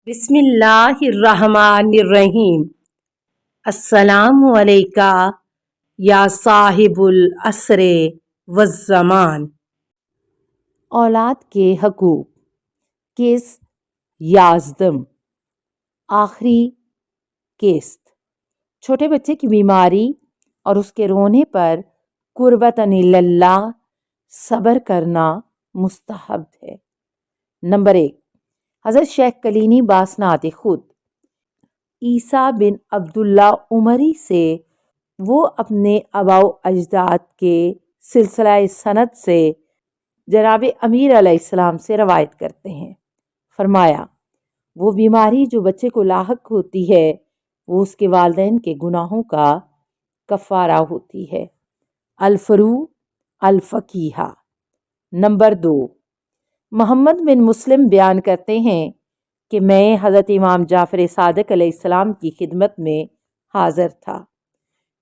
بسم اللہ الرحمن الرحیم۔ السلام علیکہ یا صاحب العصر والزمان۔ اولاد کے حقوق، کس یازدم، آخری قسط۔ چھوٹے بچے کی بیماری اور اس کے رونے پر قربتاً اللہ صبر کرنا مستحب ہے۔ نمبر 1، حضرت شیخ کلینی باسناد خود عیسیٰ بن عبداللہ عمری سے وہ اپنے آباء و اجداد کے سلسلہ سند سے جناب امیر علیہ السلام سے روایت کرتے ہیں۔ فرمایا، وہ بیماری جو بچے کو لاحق ہوتی ہے وہ اس کے والدین کے گناہوں کا کفارہ ہوتی ہے۔ الفروع الفقیہ۔ نمبر 2، محمد بن مسلم بیان کرتے ہیں کہ میں حضرت امام جعفر صادق علیہ السلام کی خدمت میں حاضر تھا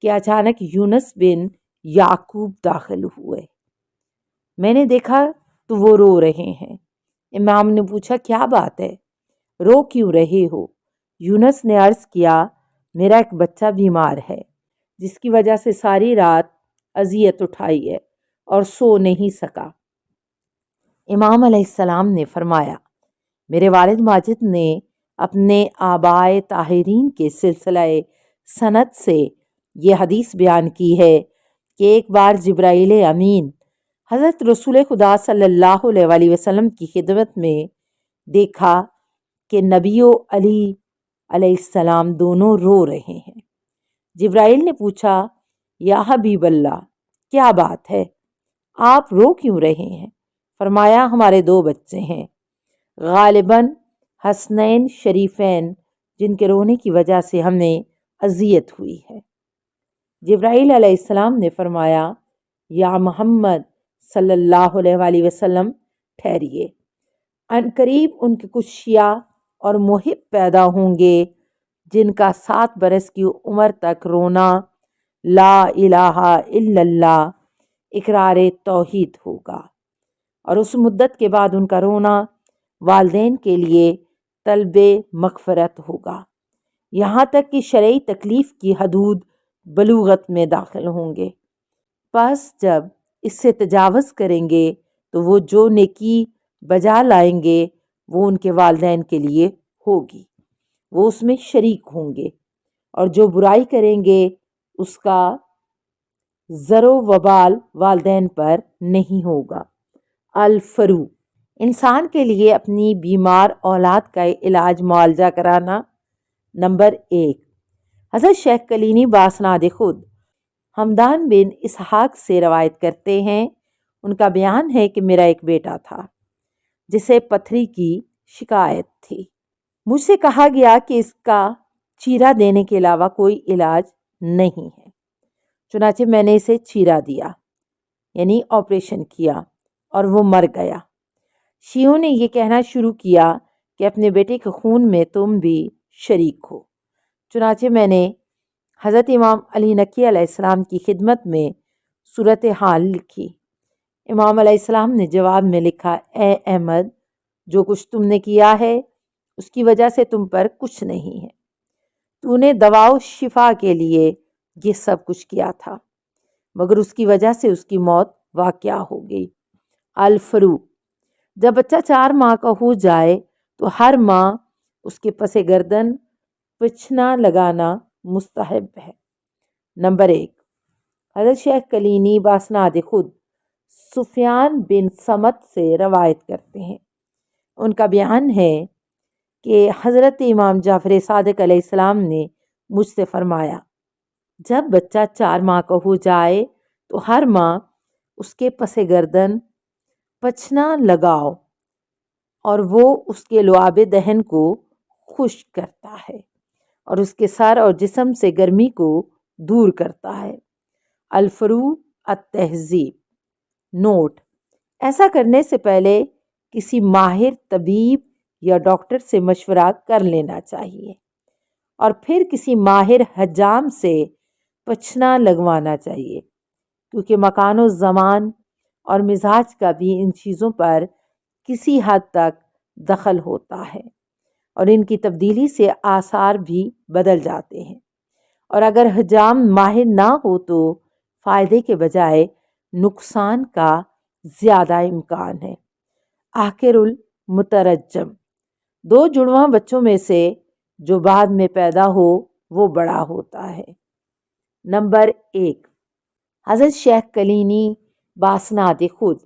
کہ اچانک یونس بن یعقوب داخل ہوئے۔ میں نے دیکھا تو وہ رو رہے ہیں۔ امام نے پوچھا، کیا بات ہے، رو کیوں رہے ہو؟ یونس نے عرض کیا، میرا ایک بچہ بیمار ہے جس کی وجہ سے ساری رات اذیت اٹھائی ہے اور سو نہیں سکا۔ امام علیہ السلام نے فرمایا، میرے والد ماجد نے اپنے آبائے طاہرین کے سلسلہ سند سے یہ حدیث بیان کی ہے کہ ایک بار جبرائیل امین حضرت رسول خدا صلی اللہ علیہ وسلم کی خدمت میں دیکھا کہ نبی و علی علیہ السلام دونوں رو رہے ہیں۔ جبرائیل نے پوچھا، یا حبیب اللہ، کیا بات ہے، آپ رو کیوں رہے ہیں؟ فرمایا، ہمارے 2 بچے ہیں، غالباً حسنین شریفین، جن کے رونے کی وجہ سے ہمیں اذیت ہوئی ہے۔ جبرائیل علیہ السلام نے فرمایا، یا محمد صلی اللہ علیہ وسلم، ٹھہریے، ان قریب ان کے کچھ شیعہ اور محب پیدا ہوں گے جن کا 7 برس کی عمر تک رونا لا الہ الا اللہ اقرار توحید ہوگا، اور اس مدت کے بعد ان کا رونا والدین کے لیے طلب مغفرت ہوگا، یہاں تک کہ شرعی تکلیف کی حدود بلوغت میں داخل ہوں گے۔ پس جب اس سے تجاوز کریں گے تو وہ جو نیکی بجا لائیں گے وہ ان کے والدین کے لیے ہوگی، وہ اس میں شریک ہوں گے، اور جو برائی کریں گے اس کا زر و وبال والدین پر نہیں ہوگا۔ الفروع، انسان کے لیے اپنی بیمار اولاد کا علاج معالجہ کرانا۔ نمبر 1، حضرت شیخ کلینی باسناد خود حمدان بن اسحاق سے روایت کرتے ہیں، ان کا بیان ہے کہ میرا ایک بیٹا تھا جسے پتھری کی شکایت تھی۔ مجھ سے کہا گیا کہ اس کا چیرا دینے کے علاوہ کوئی علاج نہیں ہے، چنانچہ میں نے اسے چیرا دیا، یعنی آپریشن کیا، اور وہ مر گیا۔ شیعوں نے یہ کہنا شروع کیا کہ اپنے بیٹے کے خون میں تم بھی شریک ہو۔ چنانچہ میں نے حضرت امام علی نقی علیہ السلام کی خدمت میں صورتحال لکھی۔ امام علیہ السلام نے جواب میں لکھا، اے احمد، جو کچھ تم نے کیا ہے اس کی وجہ سے تم پر کچھ نہیں ہے، تو نے دوا و شفا کے لیے یہ سب کچھ کیا تھا، مگر اس کی وجہ سے اس کی موت واقع ہو گئی۔ الفروع، جب بچہ 4 ماہ کا ہو جائے تو ہر ماہ اس کے پس گردن پچھنا لگانا مستحب ہے۔ نمبر 1، حضرت شیخ کلینی باسناد خود سفیان بن سمت سے روایت کرتے ہیں، ان کا بیان ہے کہ حضرت امام جعفر صادق علیہ السلام نے مجھ سے فرمایا، جب بچہ 4 ماہ کا ہو جائے تو ہر ماہ اس کے پس گردن پچھنا لگاؤ، اور وہ اس کے لعاب دہن کو خشک کرتا ہے اور اس کے سر اور جسم سے گرمی کو دور کرتا ہے۔ الفروع التہذیب۔ نوٹ، ایسا کرنے سے پہلے کسی ماہر طبیب یا ڈاکٹر سے مشورہ کر لینا چاہیے، اور پھر کسی ماہر حجام سے پچھنا لگوانا چاہیے، کیونکہ مکان و زمان اور مزاج کا بھی ان چیزوں پر کسی حد تک دخل ہوتا ہے، اور ان کی تبدیلی سے آثار بھی بدل جاتے ہیں، اور اگر حجام ماہر نہ ہو تو فائدے کے بجائے نقصان کا زیادہ امکان ہے۔ آخر المترجم، دو جڑواں بچوں میں سے جو بعد میں پیدا ہو وہ بڑا ہوتا ہے۔ نمبر 1، حضرت شیخ کلینی باسناد خود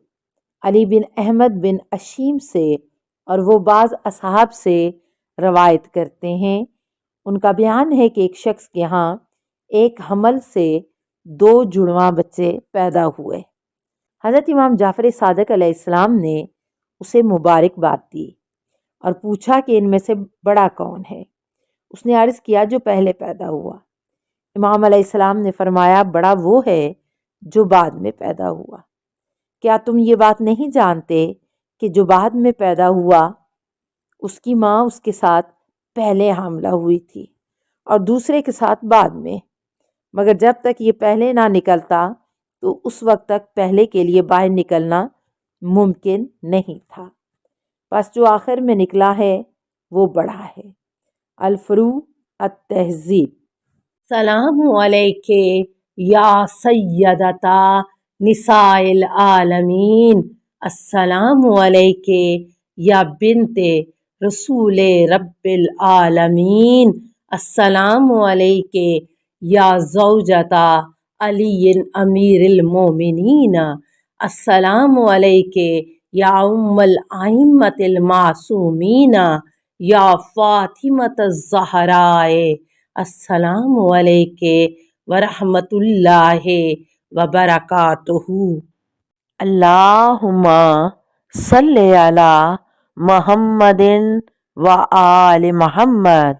علی بن احمد بن اشیم سے اور وہ بعض اصحاب سے روایت کرتے ہیں، ان کا بیان ہے کہ ایک شخص کے ہاں ایک حمل سے 2 جڑواں بچے پیدا ہوئے۔ حضرت امام جعفر صادق علیہ السلام نے اسے مبارکباد دی اور پوچھا کہ ان میں سے بڑا کون ہے؟ اس نے عرض کیا جو پہلے پیدا ہوا۔ امام علیہ السلام نے فرمایا بڑا وہ ہے جو بعد میں پیدا ہوا۔ کیا تم یہ بات نہیں جانتے کہ جو بعد میں پیدا ہوا اس کی ماں اس کے ساتھ پہلے حاملہ ہوئی تھی اور دوسرے کے ساتھ بعد میں، مگر جب تک یہ پہلے نہ نکلتا تو اس وقت تک پہلے کے لیے باہر نکلنا ممکن نہیں تھا، بس جو آخر میں نکلا ہے وہ بڑا ہے۔ الفروع التہذیب۔ سلام علیکہ یا سیدتا نساء العالمین، السلام علیکہ یا بنت رسول رب العالمین، السلام علیکہ یا زوجتا علی امیر المومنین، السلام علیکہ یا ام الائمۃ المعصومین، یا فاطمۃ الزہراء، السلام علیکہ ورحمۃ اللہ وبرکاتہ۔ اللہم صلی علی محمد و آل محمد۔